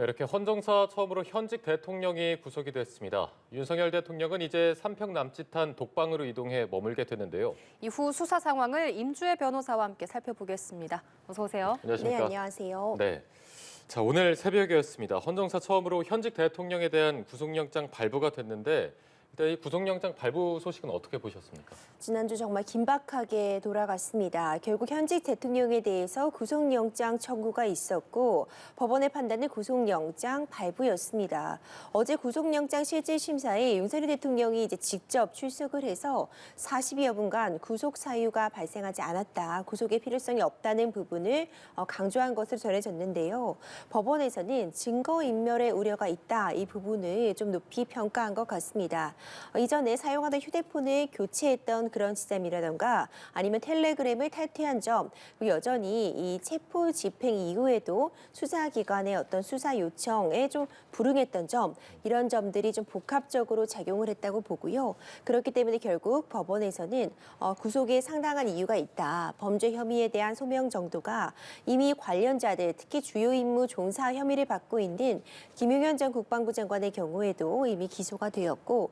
네, 이렇게 헌정사 처음으로 현직 대통령이 구속이 됐습니다. 윤석열 대통령은 이제 3평 남짓한 독방으로 이동해 머물게 되는데요. 이후 수사 상황을 임주혜 변호사와 함께 살펴보겠습니다. 어서 오세요. 안녕하십니까? 네, 안녕하세요. 네. 자, 오늘 새벽이었습니다. 헌정사 처음으로 현직 대통령에 대한 구속영장 발부가 됐는데 일단 이 구속영장 발부 소식은 어떻게 보셨습니까? 지난주 정말 긴박하게 돌아갔습니다. 결국 현직 대통령에 대해서 구속영장 청구가 있었고 법원의 판단은 구속영장 발부였습니다. 어제 구속영장 실질심사에 윤석열 대통령이 이제 직접 출석을 해서 40여 분간 구속 사유가 발생하지 않았다. 구속의 필요성이 없다는 부분을 강조한 것으로 전해졌는데요. 법원에서는 증거인멸의 우려가 있다. 이 부분을 좀 높이 평가한 것 같습니다. 이전에 사용하던 휴대폰을 교체했던 그런 지점이라던가 아니면 텔레그램을 탈퇴한 점, 여전히 이 체포 집행 이후에도 수사기관의 어떤 수사 요청에 좀 불응했던 점, 이런 점들이 좀 복합적으로 작용을 했다고 보고요. 그렇기 때문에 결국 법원에서는 구속에 상당한 이유가 있다. 범죄 혐의에 대한 소명 정도가 이미 관련자들, 특히 주요 임무 종사 혐의를 받고 있는 김용현 전 국방부 장관의 경우에도 이미 기소가 되었고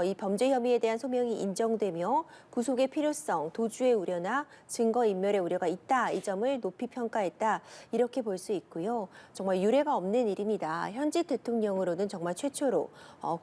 이 범죄 혐의에 대한 소명이 인정되며 구속의 필요성, 도주의 우려나 증거인멸의 우려가 있다. 이 점을 높이 평가했다. 이렇게 볼 수 있고요. 정말 유례가 없는 일입니다. 현직 대통령으로는 정말 최초로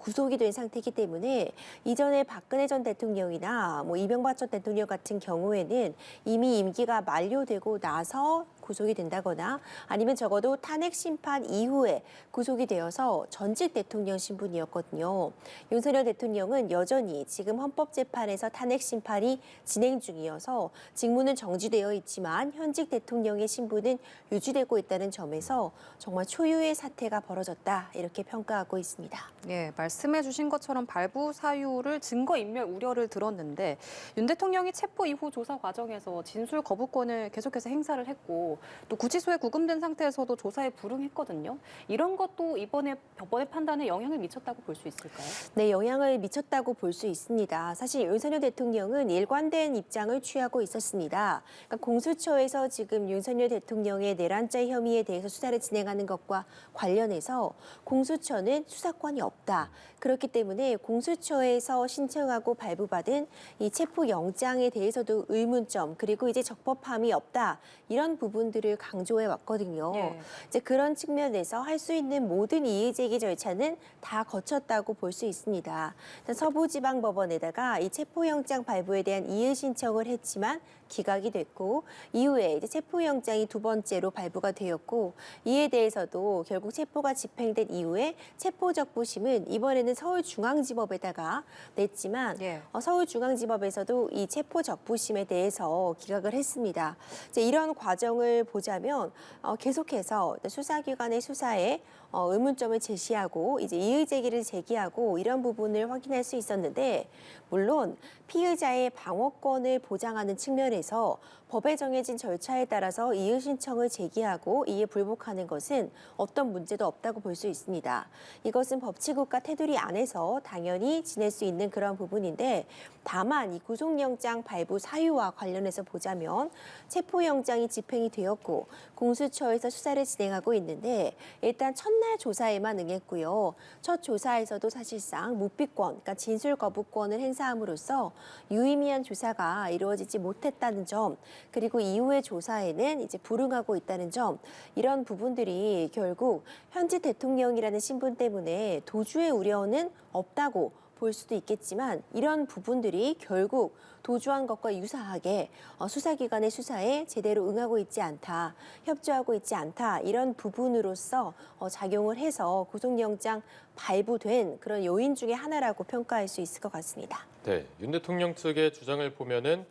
구속이 된 상태이기 때문에 이전에 박근혜 전 대통령이나 이명박 전 대통령 같은 경우에는 이미 임기가 만료되고 나서 구속이 된다거나 아니면 적어도 탄핵 심판 이후에 구속이 되어서 전직 대통령 신분이었거든요. 윤석열 대통령은 여전히 지금 헌법재판에서 탄핵 심판이 진행 중이어서 직무는 정지되어 있지만 현직 대통령의 신분은 유지되고 있다는 점에서 정말 초유의 사태가 벌어졌다 이렇게 평가하고 있습니다. 예, 말씀해 주신 것처럼 발부 사유를 증거인멸 우려를 들었는데 윤 대통령이 체포 이후 조사 과정에서 진술 거부권을 계속해서 행사를 했고 또 구치소에 구금된 상태에서도 조사에 불응했거든요. 이런 것도 이번에 법원의 판단에 영향을 미쳤다고 볼 수 있을까요? 네, 영향을 미쳤다고 볼 수 있습니다. 사실 윤석열 대통령은 일관된 입장을 취하고 있었습니다. 그러니까 공수처에서 지금 윤석열 대통령의 내란죄 혐의에 대해서 수사를 진행하는 것과 관련해서 공수처는 수사권이 없다. 그렇기 때문에 공수처에서 신청하고 발부받은 이 체포영장에 대해서도 의문점 그리고 이제 적법함이 없다. 이런 부분들을 강조해 왔거든요. 네. 이제 그런 측면에서 할 수 있는 모든 이의제기 절차는 다 거쳤다고 볼 수 있습니다. 서부지방법원에다가 이 체포영장 발부에 대한 이의 신청을 했지만 기각이 됐고 이후에 이제 체포영장이 두 번째로 발부가 되었고 이에 대해서도 결국 체포가 집행된 이후에 체포적부심은 이번에는 서울중앙지법에다가 냈지만 예. 서울중앙지법에서도 이 체포적부심에 대해서 기각을 했습니다. 이제 이런 과정을 보자면 계속해서 수사기관의 수사에 의문점을 제시하고 이제 이의 제기를 제기하고 이런 부분을 확인할 수 있었는데 물론 피의자의 방어권을 보장하는 측면에서 법에 정해진 절차에 따라서 이의 신청을 제기하고 이에 불복하는 것은 어떤 문제도 없다고 볼 수 있습니다. 이것은 법치국가 테두리 안에서 당연히 지낼 수 있는 그런 부분인데 다만 이 구속영장 발부 사유와 관련해서 보자면 체포영장이 집행이 되었고 공수처에서 수사를 진행하고 있는데 일단 첫날 조사에만 응했고요. 첫 조사에서도 사실상 묵비권, 그러니까 진술 거부권을 행사함으로써 유의미한 조사가 이루어지지 못했다는 점, 그리고 이후의 조사에는 이제 불응하고 있다는 점, 이런 부분들이 결국 현직 대통령이라는 신분 때문에 도주의 우려는 없다고 볼 수도 있겠지만 이런 부분들이 결국 도주한 것과 유사하게 수사기관의 수사에 제대로 응하고 있지 않다, 협조하고 있지 않다 이런 부분으로서 작용을 해서 구속영장 발부된 그런 요인 중에 하나라고 평가할 수 있을 것 같습니다. 네, 윤 대통령 측의 주장을 보면은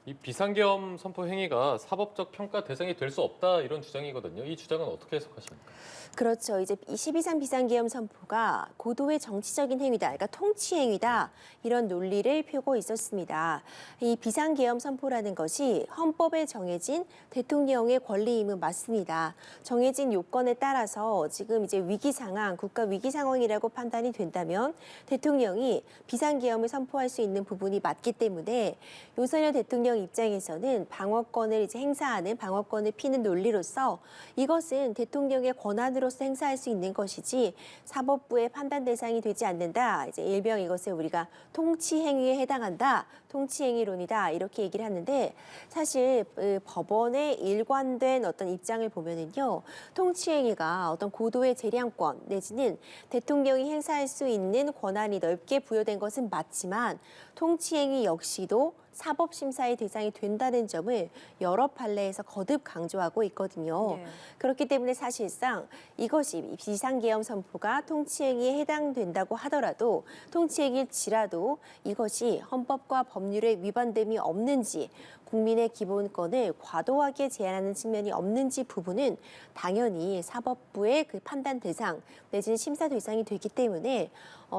이 비상계엄 선포 행위가 사법적 평가 대상이 될 수 없다 이런 주장이거든요. 이 주장은 어떻게 해석하십니까? 그렇죠. 이제 12.3 비상계엄 선포가 고도의 정치적인 행위다, 그러니까 통치 행위다 이런 논리를 펴고 있었습니다. 이 비상계엄 선포라는 것이 헌법에 정해진 대통령의 권리임은 맞습니다. 정해진 요건에 따라서 지금 이제 위기 상황, 국가 위기 상황이라고 판단이 된다면 대통령이 비상계엄을 선포할 수 있는 부분이 맞기 때문에 윤석열 대통령 대통령 입장에서는 방어권을 이제 행사하는 방어권을 피는 논리로서 이것은 대통령의 권한으로서 행사할 수 있는 것이지 사법부의 판단 대상이 되지 않는다. 이제 일명 이것을 우리가 통치 행위에 해당한다. 통치 행위론이다. 이렇게 얘기를 하는데 사실 법원의 일관된 어떤 입장을 보면은요. 통치 행위가 어떤 고도의 재량권 내지는 대통령이 행사할 수 있는 권한이 넓게 부여된 것은 맞지만 통치 행위 역시도 사법심사의 대상이 된다는 점을 여러 판례에서 거듭 강조하고 있거든요. 네. 그렇기 때문에 사실상 이것이 비상계엄 선포가 통치행위에 해당된다고 하더라도 통치행위일지라도 이것이 헌법과 법률에 위반됨이 없는지 국민의 기본권을 과도하게 제한하는 측면이 없는지 부분은 당연히 사법부의 그 판단 대상 내지는 심사 대상이 되기 때문에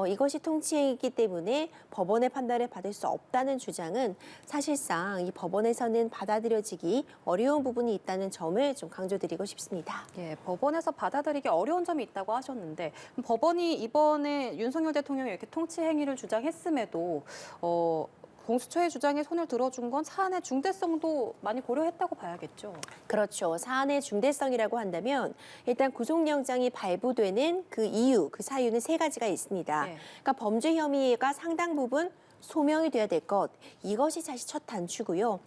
이것이 통치행위이기 때문에 법원의 판단을 받을 수 없다는 주장은 사실상 이 법원에서는 받아들여지기 어려운 부분이 있다는 점을 좀 강조드리고 싶습니다. 예, 법원에서 받아들이기 어려운 점이 있다고 하셨는데 법원이 이번에 윤석열 대통령이 이렇게 통치 행위를 주장했음에도 공수처의 주장에 손을 들어준 건 사안의 중대성도 많이 고려했다고 봐야겠죠. 그렇죠. 사안의 중대성이라고 한다면 일단 구속영장이 발부되는 그 이유, 그 사유는 세 가지가 있습니다. 네. 그러니까 범죄 혐의가 상당 부분 소명이 돼야 될 것. 이것이 사실 첫 단추고요.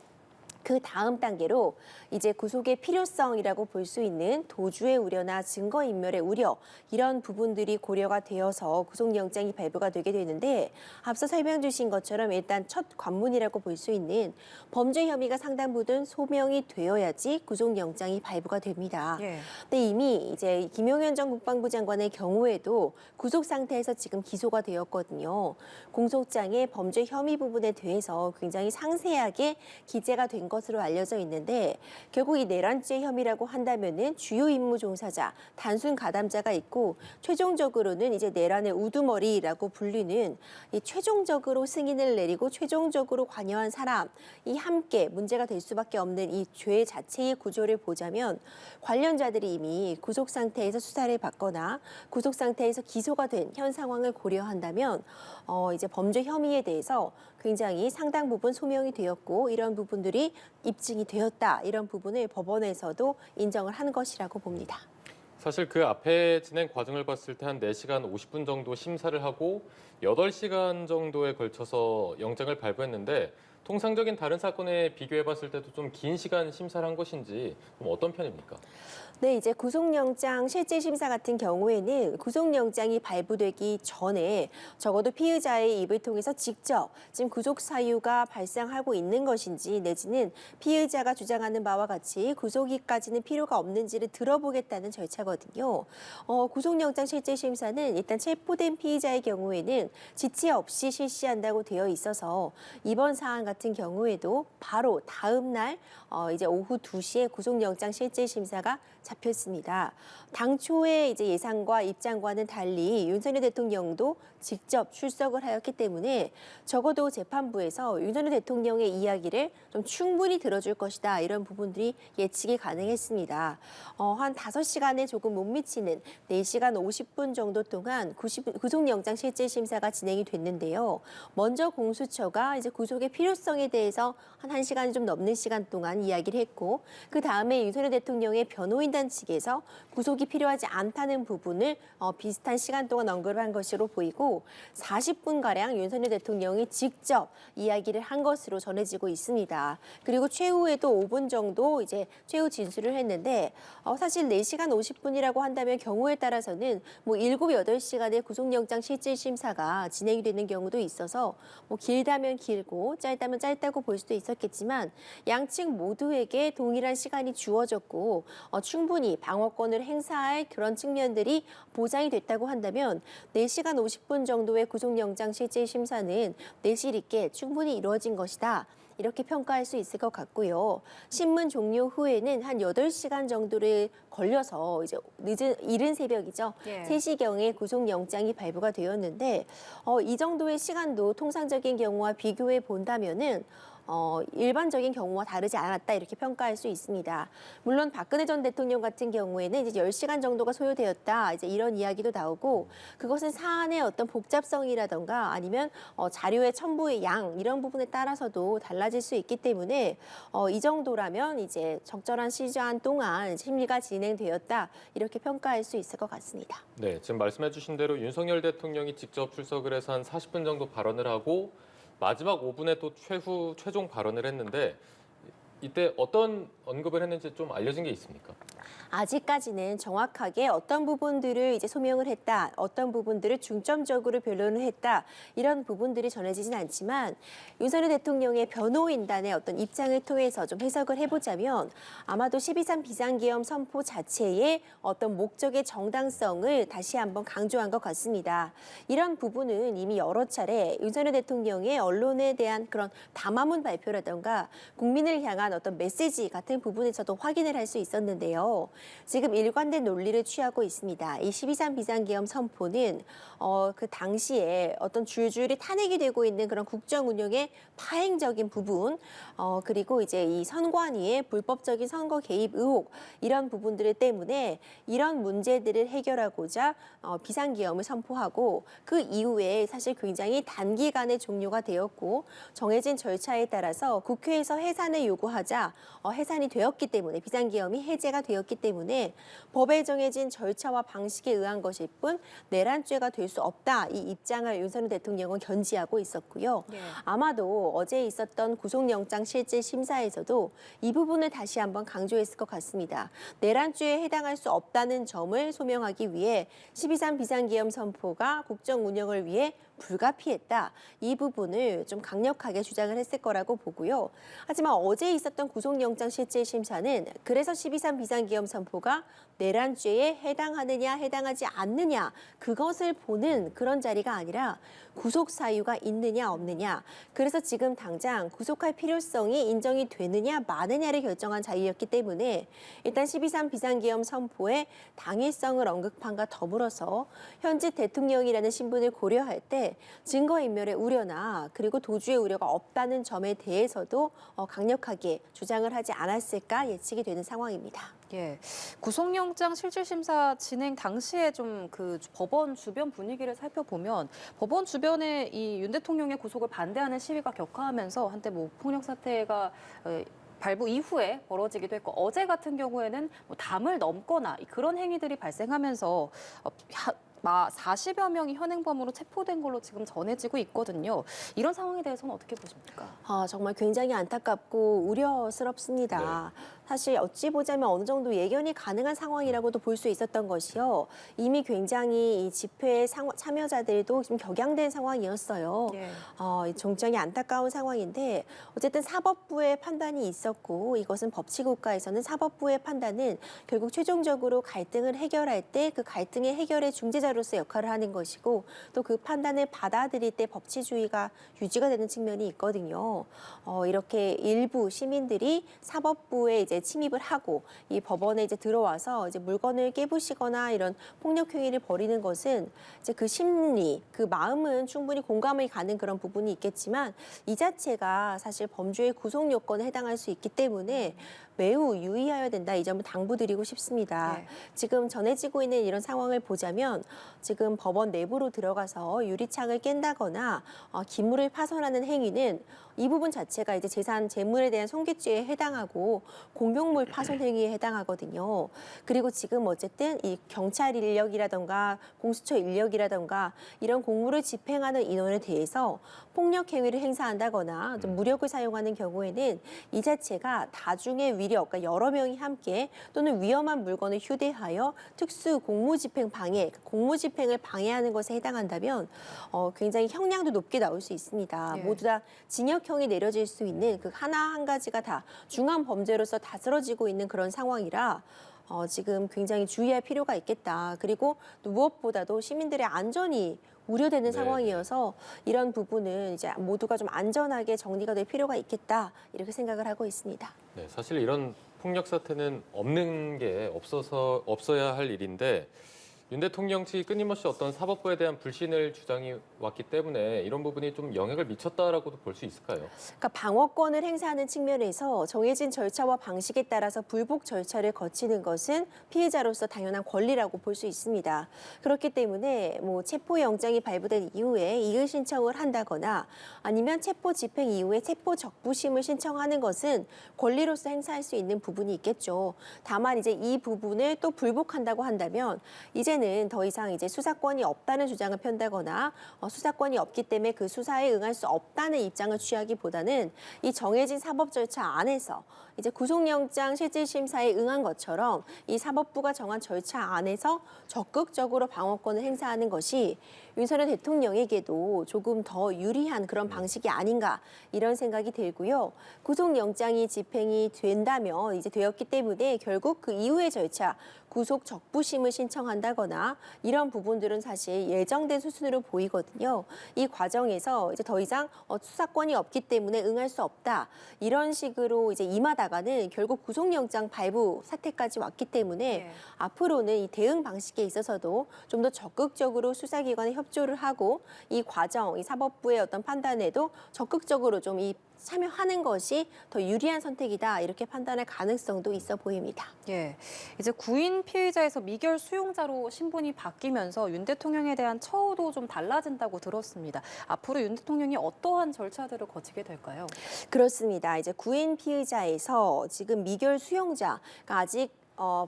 그 다음 단계로 이제 구속의 필요성이라고 볼 수 있는 도주의 우려나 증거인멸의 우려 이런 부분들이 고려가 되어서 구속영장이 발부가 되게 되는데 앞서 설명 주신 것처럼 일단 첫 관문이라고 볼 수 있는 범죄 혐의가 상당 부분 소명이 되어야지 구속영장이 발부가 됩니다. 예. 근데 이미 이제 김용현 전 국방부 장관의 경우에도 구속 상태에서 지금 기소가 되었거든요. 공소장의 범죄 혐의 부분에 대해서 굉장히 상세하게 기재가 된 것으로 알려져 있는데 결국 이 내란죄 혐의라고 한다면은 주요 임무 종사자, 단순 가담자가 있고 최종적으로는 이제 내란의 우두머리라고 불리는 이 최종적으로 승인을 내리고 최종적으로 관여한 사람이 함께 문제가 될 수밖에 없는 이 죄 자체의 구조를 보자면 관련자들이 이미 구속 상태에서 수사를 받거나 구속 상태에서 기소가 된 현 상황을 고려한다면 이제 범죄 혐의에 대해서 굉장히 상당 부분 소명이 되었고 이런 부분들이 입증이 되었다. 이런 부분을 법원에서도 인정을 한 것이라고 봅니다. 사실 그 앞에 진행 과정을 봤을 때 한 4시간 50분 정도 심사를 하고 8시간 정도에 걸쳐서 영장을 발부했는데 통상적인 다른 사건에 비교해 봤을 때도 좀 긴 시간 심사를 한 것인지 어떤 편입니까? 네, 이제 구속영장 실질 심사 같은 경우에는 구속영장이 발부되기 전에 적어도 피의자의 입을 통해서 직접 지금 구속 사유가 발생하고 있는 것인지 내지는 피의자가 주장하는 바와 같이 구속이까지는 필요가 없는지를 들어보겠다는 절차거든요. 구속영장 실질 심사는 일단 체포된 피의자의 경우에는 지체 없이 실시한다고 되어 있어서 이번 사안 같은 경우에도 바로 다음 날 이제 오후 2시에 구속영장 실질 심사가 잡혔습니다. 당초의 이제 예상과 입장과는 달리 윤석열 대통령도 직접 출석을 하였기 때문에 적어도 재판부에서 윤석열 대통령의 이야기를 좀 충분히 들어줄 것이다. 이런 부분들이 예측이 가능했습니다. 한 5시간에 조금 못 미치는 4시간 50분 정도 동안 구속영장 실질 심사가 진행이 됐는데요. 먼저 공수처가 이제 구속의 필요성에 대해서 한 1시간이 좀 넘는 시간 동안 이야기를 했고 그 다음에 윤석열 대통령의 변호인단 측에서 구속이 필요하지 않다는 부분을 비슷한 시간 동안 언급을 한 것으로 보이고 40분가량 윤석열 대통령이 직접 이야기를 한 것으로 전해지고 있습니다. 그리고 최후에도 5분 정도 이제 최후 진술을 했는데 사실 4시간 50분이라고 한다면 경우에 따라서는 뭐 7, 8시간의 구속영장 실질 심사가 진행이 되는 경우도 있어서 뭐 길다면 길고 짧다면 짧다고 볼 수도 있었겠지만 양측 모두에게 동일한 시간이 주어졌고 충분히 방어권을 행사할 그런 측면들이 보장이 됐다고 한다면 4시간 50분 정도의 구속영장 실질 심사는 내실 있게 충분히 이루어진 것이다. 이렇게 평가할 수 있을 것 같고요. 신문 종료 후에는 한 8시간 정도를 걸려서 이제 이른 새벽이죠. 예. 3시경에 구속영장이 발부가 되었는데 이 정도의 시간도 통상적인 경우와 비교해 본다면은 일반적인 경우와 다르지 않았다 이렇게 평가할 수 있습니다. 물론 박근혜 전 대통령 같은 경우에는 이제 10시간 정도가 소요되었다 이제 이런 이야기도 나오고 그것은 사안의 어떤 복잡성이라던가 아니면 자료의 첨부의 양 이런 부분에 따라서도 달라질 수 있기 때문에 이 정도라면 이제 적절한 시간 동안 심리가 진행되었다 이렇게 평가할 수 있을 것 같습니다. 네, 지금 말씀해 주신 대로 윤석열 대통령이 직접 출석을 해서 한 40분 정도 발언을 하고 마지막 5분에 또 최종 발언을 했는데 이때 어떤 언급을 했는지 좀 알려진 게 있습니까? 아직까지는 정확하게 어떤 부분들을 이제 소명을 했다, 어떤 부분들을 중점적으로 변론을 했다, 이런 부분들이 전해지진 않지만 윤석열 대통령의 변호인단의 어떤 입장을 통해서 좀 해석을 해보자면 아마도 12.3 비상계엄 선포 자체의 어떤 목적의 정당성을 다시 한번 강조한 것 같습니다. 이런 부분은 이미 여러 차례 윤석열 대통령의 언론에 대한 그런 담화문 발표라던가 국민을 향한 어떤 메시지 같은 부분에서도 확인을 할 수 있었는데요. 지금 일관된 논리를 취하고 있습니다. 이 12.3 비상계엄 선포는 그 당시에 어떤 줄줄이 탄핵이 되고 있는 그런 국정 운영의 파행적인 부분, 그리고 이제 이 선관위의 불법적인 선거 개입 의혹 이런 부분들 때문에 이런 문제들을 해결하고자 비상계엄을 선포하고 그 이후에 사실 굉장히 단기간에 종료가 되었고 정해진 절차에 따라서 국회에서 해산을 요구하자 해산이 되었기 때문에 비상계엄이 해제가 되었기 때문에 법에 정해진 절차와 방식에 의한 것일 뿐 내란죄가 될 수 없다. 이 입장을 윤석열 대통령은 견지하고 있었고요. 네. 아마도 어제 있었던 구속영장 실질 심사에서도 이 부분을 다시 한번 강조했을 것 같습니다. 내란죄에 해당할 수 없다는 점을 소명하기 위해 12.3 비상계엄 선포가 국정 운영을 위해 불가피했다. 이 부분을 좀 강력하게 주장을 했을 거라고 보고요. 하지만 어제 있었던 구속영장 실질 심사는 그래서 12.3 비상계엄 선포가 내란죄에 해당하느냐 해당하지 않느냐 그것을 보는 그런 자리가 아니라 구속 사유가 있느냐 없느냐 그래서 지금 당장 구속할 필요성이 인정이 되느냐 마느냐를 결정한 자리였기 때문에 일단 12.3 비상계엄 선포의 당위성을 언급함과 더불어서 현직 대통령이라는 신분을 고려할 때 증거인멸의 우려나 그리고 도주의 우려가 없다는 점에 대해서도 강력하게 주장을 하지 않았을까 예측이 되는 상황입니다. 예, 구속영장 실질심사 진행 당시에 좀 그 법원 주변 분위기를 살펴보면 법원 주변에 이 윤 대통령의 구속을 반대하는 시위가 격화하면서 한때 뭐 폭력 사태가 발부 이후에 벌어지기도 했고 어제 같은 경우에는 뭐 담을 넘거나 그런 행위들이 발생하면서 40여 명이 현행범으로 체포된 걸로 지금 전해지고 있거든요. 이런 상황에 대해서는 어떻게 보십니까? 정말 굉장히 안타깝고 우려스럽습니다. 사실 어찌 보자면 어느 정도 예견이 가능한 상황이라고도 볼 수 있었던 것이요. 이미 굉장히 이 집회 참여자들도 좀 격양된 상황이었어요. 예. 굉장히 안타까운 상황인데 어쨌든 사법부의 판단이 있었고 이것은 법치국가에서는 사법부의 판단은 결국 최종적으로 갈등을 해결할 때 그 갈등의 해결의 중재자로서 역할을 하는 것이고 또 그 판단을 받아들일 때 법치주의가 유지가 되는 측면이 있거든요. 이렇게 일부 시민들이 사법부에 이제 침입을 하고 이 법원에 이제 들어와서 이제 물건을 깨부시거나 이런 폭력 행위를 벌이는 것은 이제 그 심리, 그 마음은 충분히 공감이 가는 그런 부분이 있겠지만 이 자체가 사실 범죄의 구속 요건에 해당할 수 있기 때문에 매우 유의해야 된다. 이 점을 당부드리고 싶습니다. 네. 지금 전해지고 있는 이런 상황을 보자면 지금 법원 내부로 들어가서 유리창을 깬다거나 기물을 파손하는 행위는 이 부분 자체가 이제 재물에 대한 손괴죄에 해당하고 공용물 파손 행위에 해당하거든요. 그리고 지금 어쨌든 이 경찰 인력이라던가 공수처 인력이라던가 이런 공무를 집행하는 인원에 대해서 폭력 행위를 행사한다거나 좀 무력을 사용하는 경우에는 이 자체가 다중의 위력, 그러니까 여러 명이 함께 또는 위험한 물건을 휴대하여 특수 공무집행 방해, 공무집행을 방해하는 것에 해당한다면 굉장히 형량도 높게 나올 수 있습니다. 예. 모두 다 징역형이 내려질 수 있는 그 하나 한 가지가 다 중한 범죄로서 다스러지고 있는 그런 상황이라 지금 굉장히 주의할 필요가 있겠다. 그리고 또 무엇보다도 시민들의 안전이 우려되는 상황이어서 이런 부분은 이제 모두가 좀 안전하게 정리가 될 필요가 있겠다. 이렇게 생각을 하고 있습니다. 네, 사실 이런 폭력 사태는 없는 게 없어야 할 일인데 윤 대통령 측이 끊임없이 어떤 사법부에 대한 불신을 주장해 왔기 때문에 이런 부분이 좀 영향을 미쳤다라고도 볼 수 있을까요? 그러니까 방어권을 행사하는 측면에서 정해진 절차와 방식에 따라서 불복 절차를 거치는 것은 피해자로서 당연한 권리라고 볼 수 있습니다. 그렇기 때문에 뭐 체포영장이 발부된 이후에 이의 신청을 한다거나 아니면 체포 집행 이후에 체포 적부심을 신청하는 것은 권리로서 행사할 수 있는 부분이 있겠죠. 다만 이제 이 부분을 또 불복한다고 한다면 이제는 더 이상 이제 수사권이 없다는 주장을 편다거나 수사권이 없기 때문에 그 수사에 응할 수 없다는 입장을 취하기보다는 이 정해진 사법 절차 안에서 이제 구속영장 실질심사에 응한 것처럼 이 사법부가 정한 절차 안에서 적극적으로 방어권을 행사하는 것이 윤석열 대통령에게도 조금 더 유리한 그런 방식이 아닌가 이런 생각이 들고요. 구속영장이 집행이 된다면 이제 되었기 때문에 결국 그 이후의 절차 구속 적부심을 신청한다거나 이런 부분들은 사실 예정된 수순으로 보이거든요. 이 과정에서 이제 더 이상 수사권이 없기 때문에 응할 수 없다 이런 식으로 이제 임하다가는 결국 구속영장 발부 사태까지 왔기 때문에 네. 앞으로는 이 대응 방식에 있어서도 좀 더 적극적으로 수사기관에 협조를 하고 이 과정, 이 사법부의 어떤 판단에도 적극적으로 좀 이 참여하는 것이 더 유리한 선택이다 이렇게 판단할 가능성도 있어 보입니다. 예, 이제 구인 피의자에서 미결 수용자로 신분이 바뀌면서 윤 대통령에 대한 처우도 좀 달라진다고 들었습니다. 앞으로 윤 대통령이 어떠한 절차들을 거치게 될까요? 그렇습니다. 이제 구인 피의자에서 지금 미결 수용자, 그러니까 아직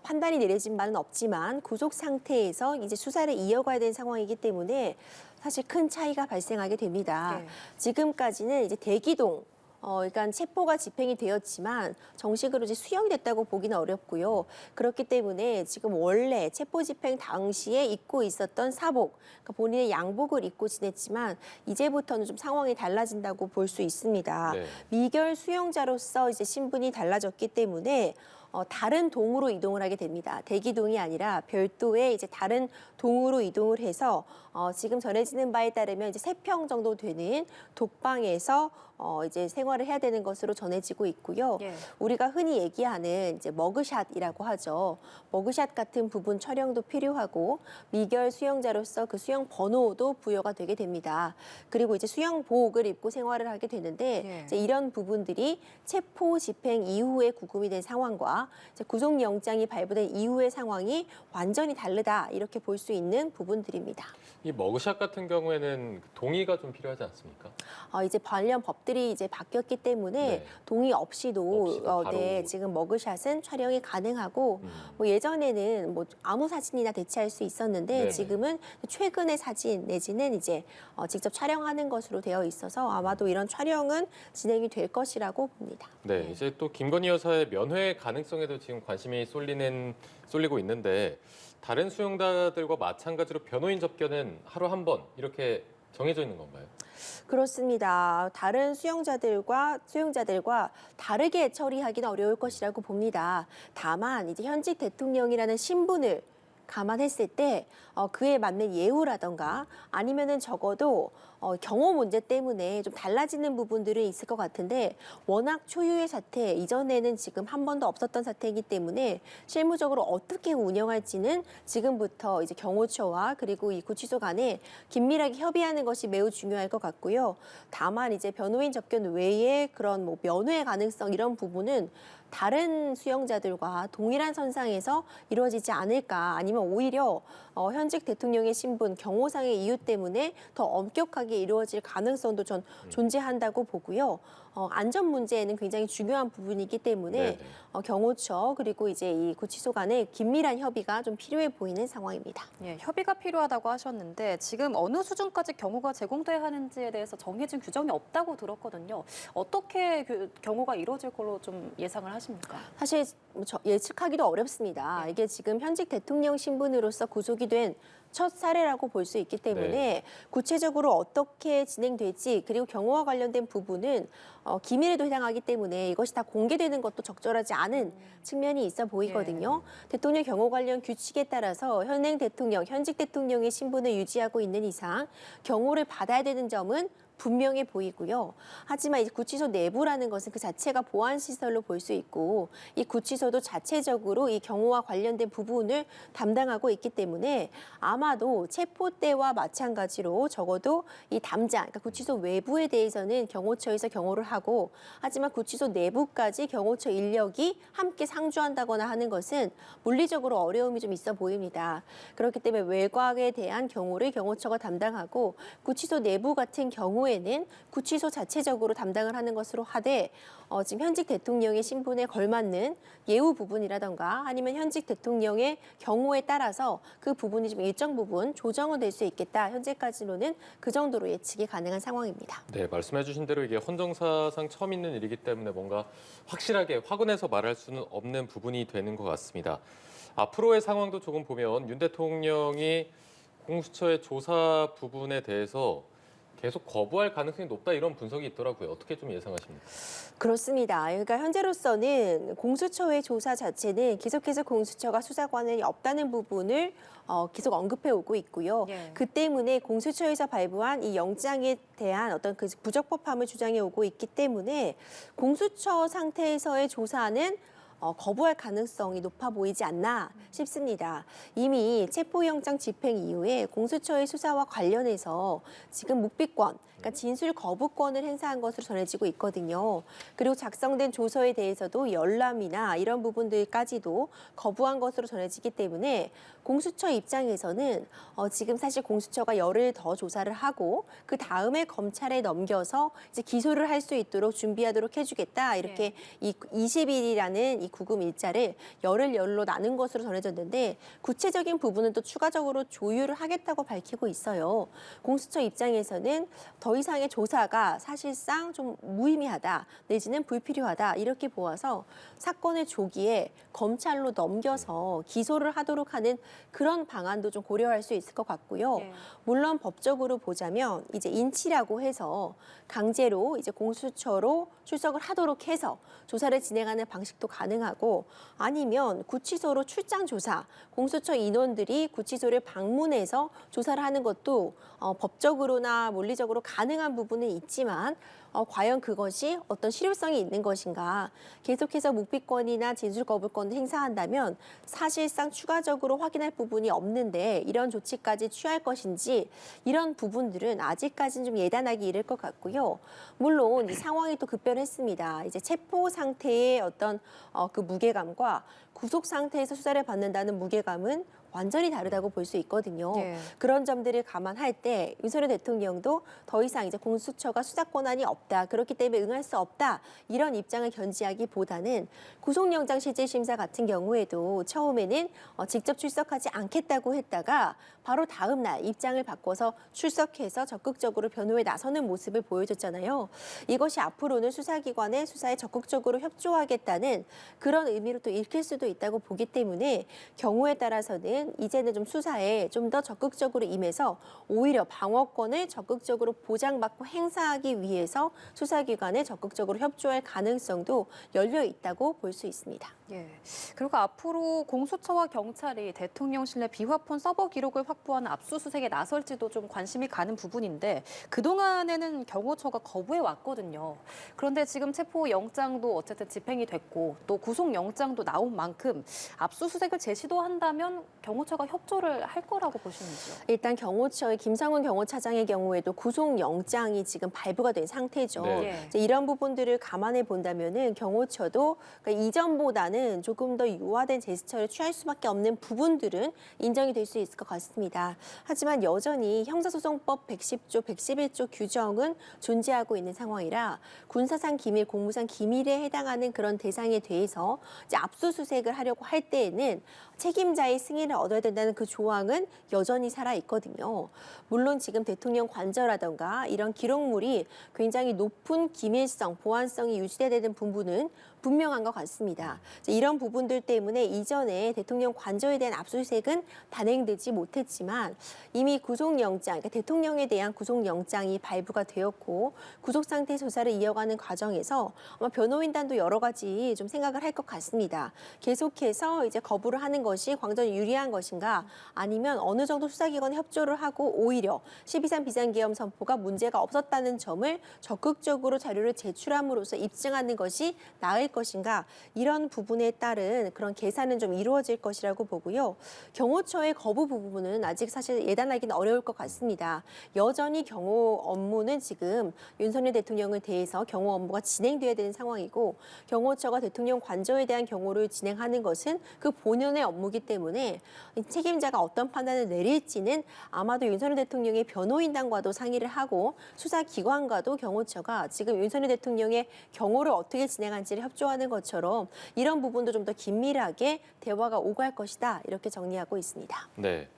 판단이 내려진 바는 없지만 구속 상태에서 이제 수사를 이어가야 되는 상황이기 때문에 사실 큰 차이가 발생하게 됩니다. 네. 지금까지는 이제 대기동 그러니까 체포가 집행이 되었지만 정식으로 이제 수용이 됐다고 보기는 어렵고요. 그렇기 때문에 지금 원래 체포 집행 당시에 입고 있었던 사복, 그러니까 본인의 양복을 입고 지냈지만 이제부터는 좀 상황이 달라진다고 볼 수 있습니다. 네. 미결 수용자로서 이제 신분이 달라졌기 때문에 다른 동으로 이동을 하게 됩니다. 대기동이 아니라 별도의 이제 다른 동으로 이동을 해서 지금 전해지는 바에 따르면 이제 3평 정도 되는 독방에서 이제 생활을 해야 되는 것으로 전해지고 있고요. 예. 우리가 흔히 얘기하는 이제 머그샷이라고 하죠. 머그샷 같은 부분 촬영도 필요하고 미결 수용자로서 그 수용 번호도 부여가 되게 됩니다. 그리고 이제 수용복을 입고 생활을 하게 되는데 예. 이제 이런 부분들이 체포 집행 이후에 구금이 된 상황과 이제 구속영장이 발부된 이후의 상황이 완전히 다르다 이렇게 볼 수 있는 부분들입니다. 이 머그샷 같은 경우에는 동의가 좀 필요하지 않습니까? 이제 관련 법들이 이제 바뀌었기 때문에 네. 동의 없이도 바로. 네, 지금 머그샷은 촬영이 가능하고 뭐 예전에는 뭐 아무 사진이나 대체할 수 있었는데 네네. 지금은 최근의 사진 내지는 이제 직접 촬영하는 것으로 되어 있어서 아마도 이런 촬영은 진행이 될 것이라고 봅니다. 네, 이제 또 김건희 여사의 면회 가능성에도 지금 관심이 쏠리고 있는데 다른 수용자들과 마찬가지로 변호인 접견은 하루 한 번 이렇게 정해져 있는 건가요? 그렇습니다. 다른 수용자들과 다르게 처리하기는 어려울 것이라고 봅니다. 다만 이제 현직 대통령이라는 신분을 감안했을 때 그에 맞는 예우라던가 아니면은 적어도 경호 문제 때문에 좀 달라지는 부분들은 있을 것 같은데 워낙 초유의 사태, 이전에는 지금 한 번도 없었던 사태이기 때문에 실무적으로 어떻게 운영할지는 지금부터 이제 경호처와 그리고 이 구치소 간에 긴밀하게 협의하는 것이 매우 중요할 것 같고요. 다만 이제 변호인 접견 외에 그런 뭐 면회 가능성 이런 부분은 다른 수용자들과 동일한 선상에서 이루어지지 않을까 아니면 오히려 현직 대통령의 신분, 경호상의 이유 때문에 더 엄격하게 이루어질 가능성도 전 존재한다고 보고요. 안전 문제에는 굉장히 중요한 부분이기 때문에 네네. 경호처 그리고 이제 이 구치소 간의 긴밀한 협의가 좀 필요해 보이는 상황입니다. 예, 협의가 필요하다고 하셨는데 지금 어느 수준까지 경호가 제공돼야 하는지에 대해서 정해진 규정이 없다고 들었거든요. 어떻게 경호가 이루어질 걸로 좀 예상을 하십니까? 사실 예측하기도 어렵습니다. 이게 지금 현직 대통령 신분으로서 구속이 된 첫 사례라고 볼 수 있기 때문에 네. 구체적으로 어떻게 진행될지 그리고 경호와 관련된 부분은 기밀에도 해당하기 때문에 이것이 다 공개되는 것도 적절하지 않은 측면이 있어 보이거든요. 대통령 경호 관련 규칙에 따라서 현직 대통령의 신분을 유지하고 있는 이상 경호를 받아야 되는 점은 분명해 보이고요. 하지만 이 구치소 내부라는 것은 그 자체가 보안 시설로 볼 수 있고 이 구치소도 자체적으로 이 경호와 관련된 부분을 담당하고 있기 때문에 아마도 체포 때와 마찬가지로 적어도 이 담장, 그러니까 구치소 외부에 대해서는 경호처에서 경호를 하고 하지만 구치소 내부까지 경호처 인력이 함께 상주한다거나 하는 것은 물리적으로 어려움이 좀 있어 보입니다. 그렇기 때문에 외곽에 대한 경호를 경호처가 담당하고 구치소 내부 같은 경우에는 구치소 자체적으로 담당을 하는 것으로 하되 지금 현직 대통령의 신분에 걸맞는 예우 부분이라던가 아니면 현직 대통령의 경우에 따라서 그 부분이 좀 일정 부분 조정은 될 수 있겠다. 현재까지로는 그 정도로 예측이 가능한 상황입니다. 네, 말씀해주신 대로 이게 헌정사상 처음 있는 일이기 때문에 뭔가 확실하게 확언해서 말할 수는 없는 부분이 되는 것 같습니다. 앞으로의 상황도 조금 보면 윤 대통령이 공수처의 조사 부분에 대해서 계속 거부할 가능성이 높다 이런 분석이 있더라고요. 어떻게 좀 예상하십니까? 그렇습니다. 그러니까 현재로서는 공수처의 조사 자체는 계속해서 공수처가 수사권이 없다는 부분을 계속 언급해 오고 있고요. 예. 그 때문에 공수처에서 발부한 이 영장에 대한 어떤 그 부적법함을 주장해 오고 있기 때문에 공수처 상태에서의 조사는 거부할 가능성이 높아 보이지 않나 싶습니다. 이미 체포영장 집행 이후에 공수처의 수사와 관련해서 지금 묵비권, 그러니까 진술 거부권을 행사한 것으로 전해지고 있거든요. 그리고 작성된 조서에 대해서도 열람이나 이런 부분들까지도 거부한 것으로 전해지기 때문에 공수처 입장에서는 지금 사실 공수처가 열흘 더 조사를 하고 그 다음에 검찰에 넘겨서 이제 기소를 할 수 있도록 준비하도록 해주겠다. 이렇게 이 20일이라는 이 구금 일자를 열흘로 나눈 것으로 전해졌는데 구체적인 부분은 또 추가적으로 조율을 하겠다고 밝히고 있어요. 공수처 입장에서는 더 이상의 조사가 사실상 좀 무의미하다 내지는 불필요하다 이렇게 보아서 사건을 조기에 검찰로 넘겨서 기소를 하도록 하는 그런 방안도 좀 고려할 수 있을 것 같고요. 예. 물론 법적으로 보자면 이제 인치라고 해서 강제로 이제 공수처로 출석을 하도록 해서 조사를 진행하는 방식도 가능하고 아니면 구치소로 출장 조사, 공수처 인원들이 구치소를 방문해서 조사를 하는 것도 법적으로나 물리적으로 가능한 부분은 있지만 과연 그것이 어떤 실효성이 있는 것인가. 계속해서 묵비권이나 진술 거부권을 행사한다면 사실상 추가적으로 확인할 부분이 없는데 이런 조치까지 취할 것인지 이런 부분들은 아직까지는 좀 예단하기 이를 것 같고요. 물론 이 상황이 또 급변했습니다. 이제 체포 상태의 어떤 그 무게감과 구속 상태에서 수사를 받는다는 무게감은 완전히 다르다고 볼 수 있거든요. 예. 그런 점들을 감안할 때 윤석열 대통령도 더 이상 이제 공수처가 수사 권한이 없다. 그렇기 때문에 응할 수 없다. 이런 입장을 견지하기보다는 구속영장 실질심사 같은 경우에도 처음에는 직접 출석하지 않겠다고 했다가 바로 다음 날 입장을 바꿔서 출석해서 적극적으로 변호에 나서는 모습을 보여줬잖아요. 이것이 앞으로는 수사기관의 수사에 적극적으로 협조하겠다는 그런 의미로 또 읽힐 수도 있다고 보기 때문에 경우에 따라서는 이제는 좀 수사에 좀 더 적극적으로 임해서 오히려 방어권을 적극적으로 보장받고 행사하기 위해서 수사기관에 적극적으로 협조할 가능성도 열려 있다고 볼 수 있습니다. 예. 그리고 앞으로 공수처와 경찰이 대통령실 내 비화폰 서버 기록을 확보하는 압수수색에 나설지도 좀 관심이 가는 부분인데 그동안에는 경호처가 거부해 왔거든요. 그런데 지금 체포영장도 어쨌든 집행이 됐고 또 구속영장도 나온 만큼 압수수색을 재시도한다면 경호처가 협조를 할 거라고 보시는지요? 일단 경호처의 김성훈 경호차장의 경우에도 구속영장이 지금 발부가 된 상태죠. 네. 이제 이런 부분들을 감안해 본다면은 경호처도 그러니까 이전보다는 조금 더 유화된 제스처를 취할 수밖에 없는 부분들은 인정이 될 수 있을 것 같습니다. 하지만 여전히 형사소송법 110조, 111조 규정은 존재하고 있는 상황이라 군사상 기밀, 공무상 기밀에 해당하는 그런 대상에 대해서 이제 압수수색을 하려고 할 때에는 책임자의 승인을 얻어야 된다는 그 조항은 여전히 살아 있거든요. 물론 지금 대통령 관저라던가 이런 기록물이 굉장히 높은 기밀성, 보안성이 유지돼야 되는 부분은 분명한 것 같습니다. 이런 부분들 때문에 이전에 대통령 관저에 대한 압수수색은 단행되지 못했지만 이미 구속영장, 그러니까 대통령에 대한 구속영장이 발부가 되었고 구속 상태 조사를 이어가는 과정에서 아마 변호인단도 여러 가지 좀 생각을 할 것 같습니다. 계속해서 이제 거부를 하는 것이 광전이 유리한 것인가 아니면 어느 정도 수사기관에 협조를 하고 오히려 12.3 비상계엄 선포가 문제가 없었다는 점을 적극적으로 자료를 제출함으로써 입증하는 것이 나을 것인가 이런 부분에 따른 그런 계산은 좀 이루어질 것이라고 보고요. 경호처의 거부 부분은 아직 사실 예단하기는 어려울 것 같습니다. 여전히 경호 업무는 지금 윤석열 대통령에 대해서 경호 업무가 진행돼야 되는 상황이고 경호처가 대통령 관저에 대한 경호를 진행하는 것은 그 본연의 업무이기 때문에 책임자가 어떤 판단을 내릴지는 아마도 윤석열 대통령의 변호인단과도 상의를 하고 수사기관과도 경호처가 지금 윤석열 대통령의 경호를 어떻게 진행할지를 협조하는 것처럼 이런 부분도 좀 더 긴밀하게 대화가 오갈 것이다 이렇게 정리하고 있습니다. 네.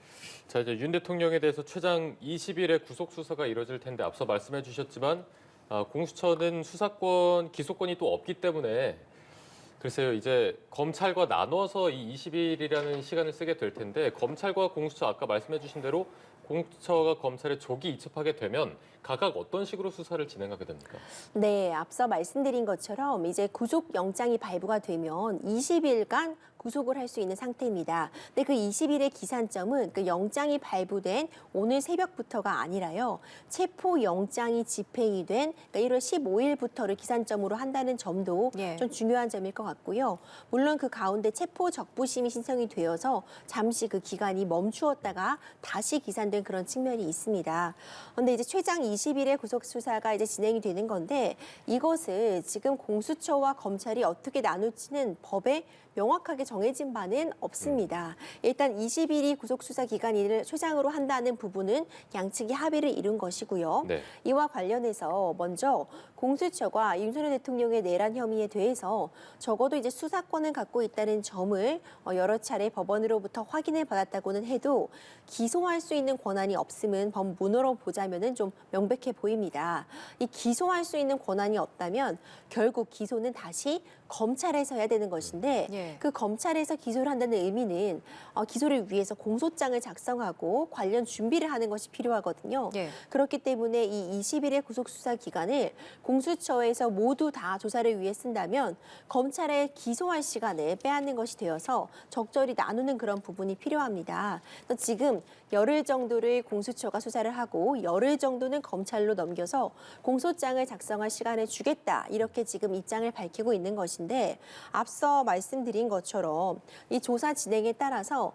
자, 이제 윤 대통령에 대해서 최장 20일의 구속 수사가 이뤄질 텐데 앞서 말씀해 주셨지만 공수처는 수사권, 기소권이 또 없기 때문에 글쎄요, 이제 검찰과 나눠서 이 20일이라는 시간을 쓰게 될 텐데 검찰과 공수처 아까 말씀해 주신 대로 공수처가 검찰에 조기 이첩하게 되면 각각 어떤 식으로 수사를 진행하게 됩니까? 네, 앞서 말씀드린 것처럼 이제 구속영장이 발부가 되면 20일간 구속을 할 수 있는 상태입니다. 근데 그 20일의 기산점은 그 영장이 발부된 오늘 새벽부터가 아니라요. 체포영장이 집행이 된 그러니까 1월 15일부터를 기산점으로 한다는 점도 좀 중요한 점일 것 같고요. 물론 그 가운데 체포 적부심이 신청이 되어서 잠시 그 기간이 멈추었다가 다시 기산된 그런 측면이 있습니다. 그런데 이제 최장 20일의 구속 수사가 이제 진행이 되는 건데 이것을 지금 공수처와 검찰이 어떻게 나눌지는 법에 명확하게 정해진 바는 없습니다. 일단 20일이 구속수사 기간을 최장으로 한다는 부분은 양측이 합의를 이룬 것이고요. 네. 이와 관련해서 먼저 공수처가 윤석열 대통령의 내란 혐의에 대해서 적어도 이제 수사권을 갖고 있다는 점을 여러 차례 법원으로부터 확인을 받았다고는 해도 기소할 수 있는 권한이 없음은 법문으로 보자면은 좀 명백해 보입니다. 이 기소할 수 있는 권한이 없다면 결국 기소는 다시 검찰에서 해야 되는 것인데 그 검찰에서 기소를 한다는 의미는 기소를 위해서 공소장을 작성하고 관련 준비를 하는 것이 필요하거든요. 그렇기 때문에 이 20일의 구속수사 기간을 공수처에서 모두 다 조사를 위해 쓴다면 검찰에 기소할 시간을 빼앗는 것이 되어서 적절히 나누는 그런 부분이 필요합니다. 지금 열흘 정도를 공수처가 수사를 하고 열흘 정도는 검찰로 넘겨서 공소장을 작성할 시간을 주겠다. 이렇게 지금 입장을 밝히고 있는 것인데 앞서 말씀드린 것처럼 이 조사 진행에 따라서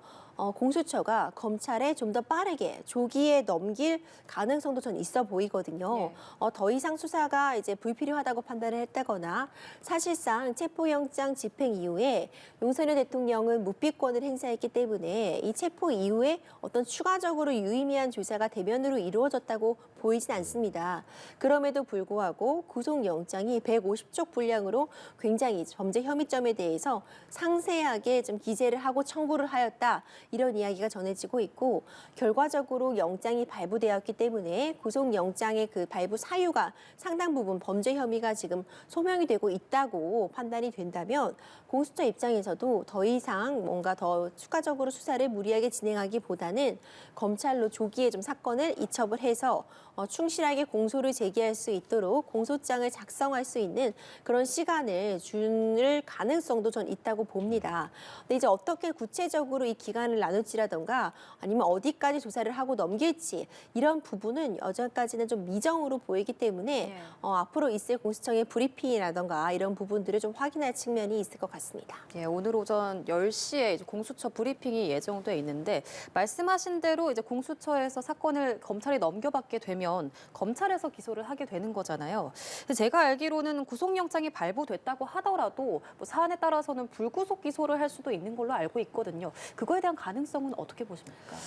공수처가 검찰에 좀 더 빠르게 조기에 넘길 가능성도 전 있어 보이거든요. 더 이상 수사가 이제 불필요하다고 판단을 했다거나 사실상 체포영장 집행 이후에 윤석열 대통령은 묵비권을 행사했기 때문에 이 체포 이후에 어떤 추가적으로 유의미한 조사가 대면으로 이루어졌다고 보이진 않습니다. 그럼에도 불구하고 구속영장이 150쪽 분량으로 굉장히 범죄 혐의점에 대해서 상세하게 좀 기재를 하고 청구를 하였다. 이런 이야기가 전해지고 있고 결과적으로 영장이 발부되었기 때문에 구속영장의 그 발부 사유가 상당 부분 범죄 혐의가 지금 소명이 되고 있다고 판단이 된다면 공수처 입장에서도 더 이상 뭔가 더 추가적으로 수사를 무리하게 진행하기보다는 검찰로 조기에 좀 사건을 이첩을 해서 충실하게 공소를 제기할 수 있도록 공소장을 작성할 수 있는 그런 시간을 줄 가능성도 전 있다고 봅니다. 근데 이제 어떻게 구체적으로 이 기간을 나눌지라던가 아니면 어디까지 조사를 하고 넘길지 이런 부분은 여전까지는 좀 미정으로 보이기 때문에 앞으로 있을 공수처의 브리핑이라던가 이런 부분들을 좀 확인할 측면이 있을 것 같습니다. 오늘 오전 10시에 이제 공수처 브리핑이 예정돼 있는데 말씀하신 대로 이제 공수처에서 사건을 검찰에 넘겨받게 되면 검찰에서 기소를 하게 되는 거잖아요. 제가 알기로는 구속영장이 발부됐다고 하더라도 뭐 사안에 따라서는 불구속 기소를 할 수도 있는 걸로 알고 있거든요. 그거에 대한 가능성은 어떻게 보십니까?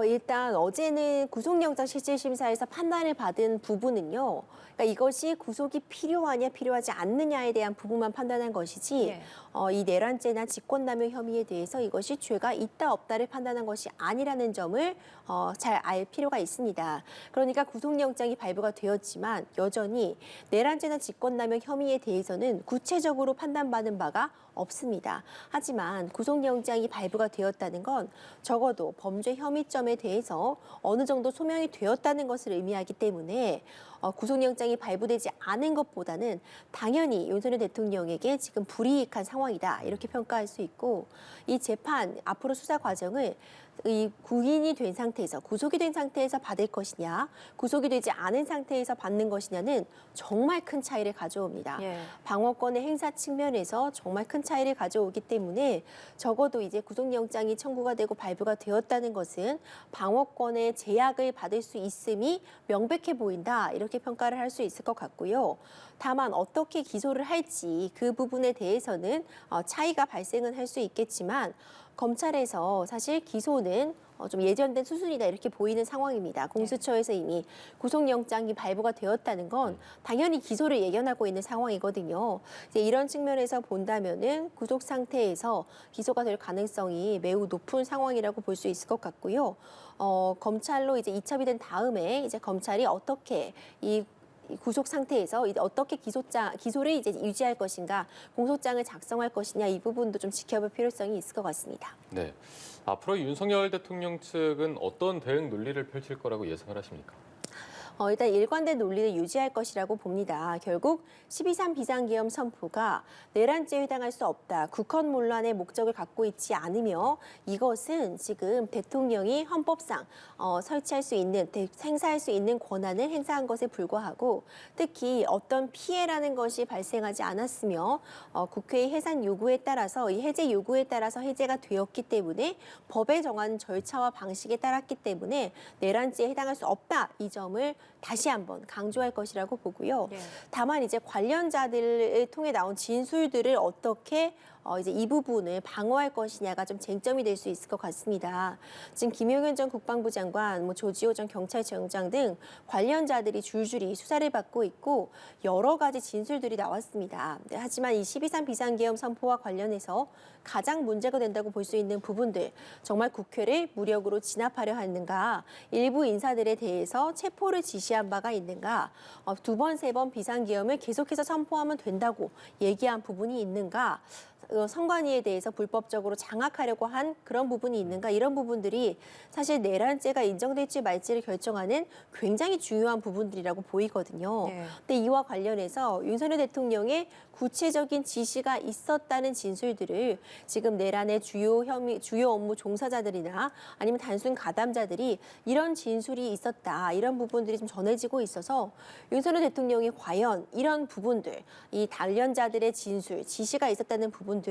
일단 어제는 구속영장 실질심사에서 판단을 받은 부분은요. 그러니까 이것이 구속이 필요하냐 필요하지 않느냐에 대한 부분만 판단한 것이지 예. 이 내란죄나 직권남용 혐의에 대해서 이것이 죄가 있다 없다를 판단한 것이 아니라는 점을 잘 알 필요가 있습니다. 그러니까 구속영장이 발부가 되었지만 여전히 내란죄나 직권남용 혐의에 대해서는 구체적으로 판단받은 바가 없습니다. 하지만 구속영장이 발부가 되었다는 건 적어도 범죄 혐의점에 대해서 어느 정도 소명이 되었다는 것을 의미하기 때문에 구속영장이 발부되지 않은 것보다는 당연히 윤석열 대통령에게 지금 불이익한 상황이다 이렇게 평가할 수 있고 이 재판 앞으로 수사 과정을 이 구인이 된 상태에서 구속이 된 상태에서 받을 것이냐 구속이 되지 않은 상태에서 받는 것이냐는 정말 큰 차이를 가져옵니다. 예. 방어권의 행사 측면에서 정말 큰 차이를 가져오기 때문에 적어도 이제 구속영장이 청구가 되고 발부가 되었다는 것은 방어권의 제약을 받을 수 있음이 명백해 보인다 이렇게 평가를 할 수 있을 것 같고요. 다만 어떻게 기소를 할지 그 부분에 대해서는 차이가 발생은 할 수 있겠지만 검찰에서 사실 기소는 좀 예정된 수순이다 이렇게 보이는 상황입니다. 공수처에서 이미 구속영장이 발부가 되었다는 건 당연히 기소를 예견하고 있는 상황이거든요. 이제 이런 측면에서 본다면은 구속 상태에서 기소가 될 가능성이 매우 높은 상황이라고 볼 수 있을 것 같고요. 검찰로 이제 이첩이 된 다음에 이제 검찰이 어떻게 이 구속 상태에서 이제 어떻게 기소를 이제 유지할 것인가, 공소장을 작성할 것이냐 이 부분도 좀 지켜볼 필요성이 있을 것 같습니다. 네. 앞으로 윤석열 대통령 측은 어떤 대응 논리를 펼칠 거라고 예상을 하십니까? 일단 일관된 논리를 유지할 것이라고 봅니다. 결국 12.3 비상계엄 선포가 내란죄에 해당할 수 없다. 국헌문란의 목적을 갖고 있지 않으며 이것은 지금 대통령이 헌법상 설치할 수 있는, 행사할 수 있는 권한을 행사한 것에 불과하고 특히 어떤 피해라는 것이 발생하지 않았으며 국회의 해산 요구에 따라서 이 해제 요구에 따라서 해제가 되었기 때문에 법에 정한 절차와 방식에 따랐기 때문에 내란죄에 해당할 수 없다. 이 점을 다시 한번 강조할 것이라고 보고요. 예. 다만 이제 관련자들을 통해 나온 진술들을 어떻게 이제 이 부분을 방어할 것이냐가 좀 쟁점이 될 수 있을 것 같습니다. 지금 김용현 전 국방부 장관, 조지호 전 경찰청장 등 관련자들이 줄줄이 수사를 받고 있고 여러 가지 진술들이 나왔습니다. 하지만 이 12.3 비상계엄 선포와 관련해서 가장 문제가 된다고 볼 수 있는 부분들, 정말 국회를 무력으로 진압하려 하는가, 일부 인사들에 대해서 체포를 지시한 바가 있는가, 두 번, 세 번 비상계엄을 계속해서 선포하면 된다고 얘기한 부분이 있는가, 선관위에 대해서 불법적으로 장악하려고 한 그런 부분이 있는가 이런 부분들이 사실 내란죄가 인정될지 말지를 결정하는 굉장히 중요한 부분들이라고 보이거든요. 네. 근데 이와 관련해서 윤석열 대통령의 구체적인 지시가 있었다는 진술들을 지금 내란의 주요 업무 종사자들이나 아니면 단순 가담자들이 이런 진술이 있었다 이런 부분들이 좀 전해지고 있어서 윤석열 대통령이 과연 이런 부분들 이 관련자들의 진술 지시가 있었다는 부분들을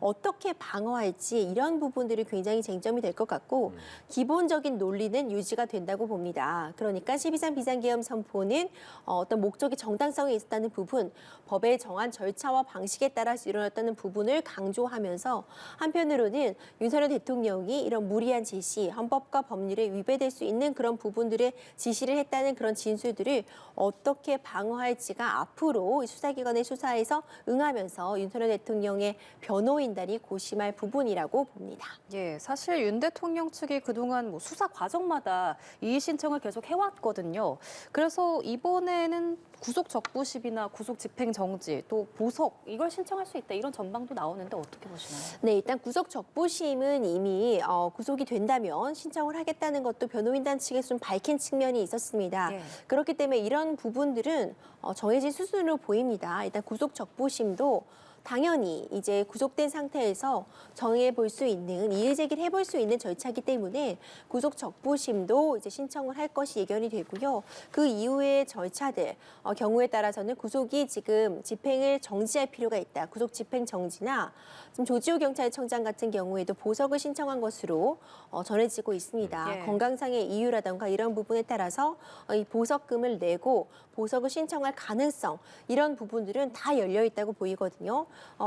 어떻게 방어할지 이런 부분들이 굉장히 쟁점이 될 것 같고 기본적인 논리는 유지가 된다고 봅니다. 그러니까 12.3 비상계엄 선포는 어떤 목적의 정당성이 있었다는 부분, 법에 정한 절차와 방식에 따라서 일어났다는 부분을 강조하면서 한편으로는 윤석열 대통령이 이런 무리한 지시, 헌법과 법률에 위배될 수 있는 그런 부분들의 지시를 했다는 그런 진술들을 어떻게 방어할지가 앞으로 수사기관의 수사에서 응하면서 윤석열 대통령의 변호인단이 고심할 부분이라고 봅니다. 예, 사실 윤 대통령 측이 그동안 수사 과정마다 이의 신청을 계속 해왔거든요. 그래서 이번에는 구속 적부심이나 구속 집행 정지, 또 보석 이걸 신청할 수 있다 이런 전망도 나오는데 어떻게 보시나요? 네, 일단 구속 적부심은 이미 구속이 된다면 신청을 하겠다는 것도 변호인단 측에서 좀 밝힌 측면이 있었습니다. 예. 그렇기 때문에 이런 부분들은 정해진 수순으로 보입니다. 일단 구속 적부심도 당연히 이제 구속된 상태에서 정해볼 수 있는 이의 제기를 해볼 수 있는 절차이기 때문에 구속 적부심도 이제 신청을 할 것이 예견이 되고요. 그 이후의 절차들 경우에 따라서는 구속이 지금 집행을 정지할 필요가 있다. 구속 집행 정지나 지금 조지호 경찰청장 같은 경우에도 보석을 신청한 것으로 전해지고 있습니다. 예. 건강상의 이유라던가 이런 부분에 따라서 이 보석금을 내고 보석을 신청할 가능성 이런 부분들은 다 열려 있다고 보이거든요.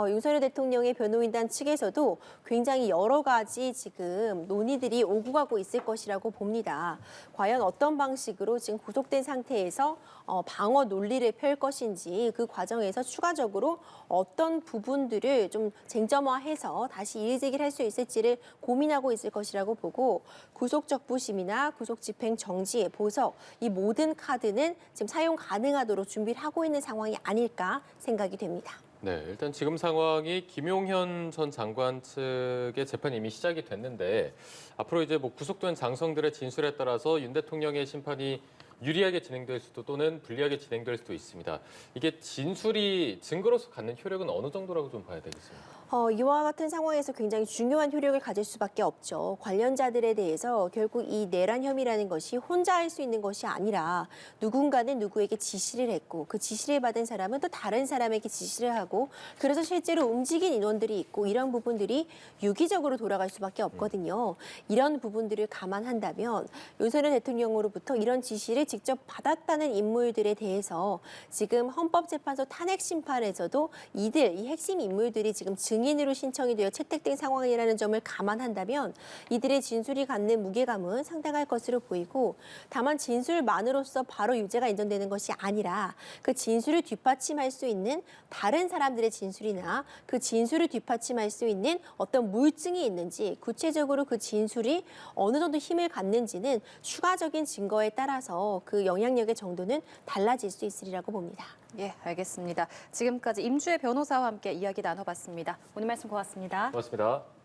윤석열 대통령의 변호인단 측에서도 굉장히 여러 가지 지금 논의들이 오고 가고 있을 것이라고 봅니다. 과연 어떤 방식으로 지금 구속된 상태에서 방어 논리를 펼 것인지 그 과정에서 추가적으로 어떤 부분들을 좀 쟁점화해서 다시 이의제기를 할 수 있을지를 고민하고 있을 것이라고 보고 구속적부심이나 구속집행 정지, 보석 이 모든 카드는 지금 사용 가능하도록 준비를 하고 있는 상황이 아닐까 생각이 됩니다. 네, 일단 지금 상황이 김용현 전 장관 측의 재판이 이미 시작이 됐는데 앞으로 이제 뭐 구속된 장성들의 진술에 따라서 윤 대통령의 심판이 유리하게 진행될 수도 또는 불리하게 진행될 수도 있습니다. 이게 진술이 증거로서 갖는 효력은 어느 정도라고 좀 봐야 되겠습니까? 이와 같은 상황에서 굉장히 중요한 효력을 가질 수밖에 없죠. 관련자들에 대해서 결국 이 내란 혐의라는 것이 혼자 할 수 있는 것이 아니라 누군가는 누구에게 지시를 했고 그 지시를 받은 사람은 또 다른 사람에게 지시를 하고 그래서 실제로 움직인 인원들이 있고 이런 부분들이 유기적으로 돌아갈 수밖에 없거든요. 이런 부분들을 감안한다면 윤석열 대통령으로부터 이런 지시를 직접 받았다는 인물들에 대해서 지금 헌법재판소 탄핵 심판에서도 이 핵심 인물들이 지금 증인으로 신청이 되어 채택된 상황이라는 점을 감안한다면 이들의 진술이 갖는 무게감은 상당할 것으로 보이고 다만 진술만으로서 바로 유죄가 인정되는 것이 아니라 그 진술을 뒷받침할 수 있는 다른 사람들의 진술이나 그 진술을 뒷받침할 수 있는 어떤 물증이 있는지 구체적으로 그 진술이 어느 정도 힘을 갖는지는 추가적인 증거에 따라서 그 영향력의 정도는 달라질 수 있으리라고 봅니다. 예, 알겠습니다. 지금까지 임주혜 변호사와 함께 이야기 나눠봤습니다. 오늘 말씀 고맙습니다. 고맙습니다.